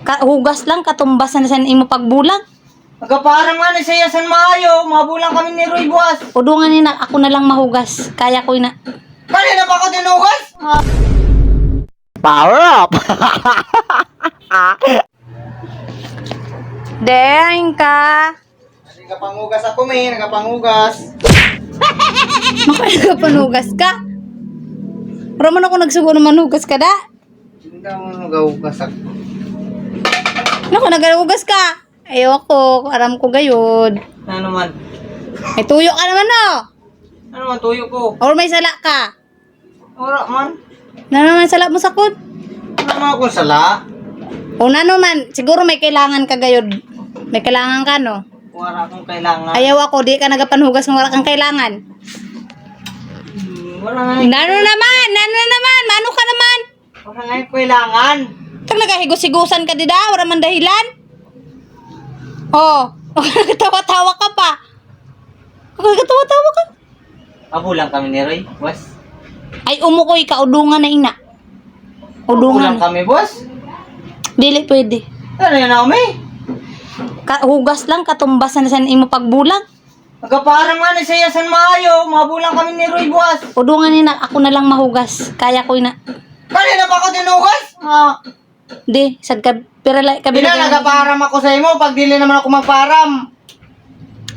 Hugas lang, katumbasan na sa imo pagbulang. Nagaparang nga ni siya san maayo. Mabulang kami ni Roy buwas. Udungan ni na, ako na lang mahugas. Kaya ko na. Kanina pa ako tinugas. Power up! Deng ka. Nagapangugas ako, may. Nagapangugas. Makapagpanugas ka. Pero man ako nagsugo na manugas ka da. Hindi ako nagahugas ako. Naku, nagahugas ka. Ayoko, aram ko gayod. Ano man? May tuyo ka naman no. Ano man tuyo ko? Or may sala ka. Wala man. Naman sala mo sakot. Wala man akong sala. O nano man, siguro may kailangan ka gayod. May kailangan ka no. Wala akong kailangan. Ayaw ako, di ka nagapanhugas ng wala kang kailangan. Wala nga Nano naman, mano ka naman. wala nga yung kailangan. Pag nagahigos-higusan ka di da, wala man dahilan. Oh, nagtawa-tawa ka pa. Nagtawa-tawa ka. Mabulang kami ni Roy, boss. Ay, umukoy ka, udungan na ina. Mabulang Udungan. kami, boss. Dili pwede. Ano yun ako, may? Hugas lang, katumbasan na sa imo pagbulang. Nagaparang nga ni siya san maayo. Mabulang kami ni Roy, boss. Udungan ni na, ako na lang mahugas. Kaya ko na. Kanina pa ako tinugas. Di, sad ka, pero Hindi na, nagaparam ako sa imo. Pag dili naman ako magparam.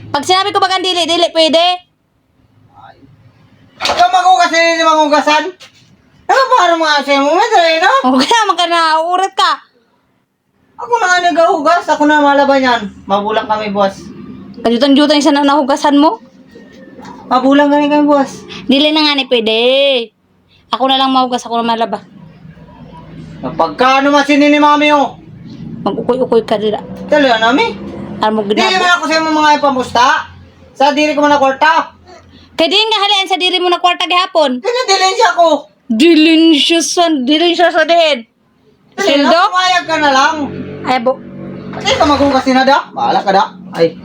Pag sinabi ko bagang dili, pwede. Ikaw magugas, hindi magugasan. Nagaparam nga sa imo. May dali na. O kaya magka-nauurat ka. Ako na nga nagahugas. Ako na malaban yan. Mabulang kami, boss. Kajutan-jutan yung sana nahugasan mo. Mabulang kami, boss. Dili na nga ni pwede. Ako na lang mahugas, ako na malaba. Pagka ano masinin ni mami, oh. Mag-ukoy-ukoy ka dila. Dali na, mami. Alam mo Dili ginabo. man ako sa imo mga ipamusta. Sa diri ko man na kwarta. Kaya din nga halian sa diri mo na kwarta gihapon. Dinadilin siya ko. Dilin siya sa din. Dali na, Sildo? pumayag ka na lang. Ay, bo. Kasi ka magugas na da. Bahala ka da. Ay.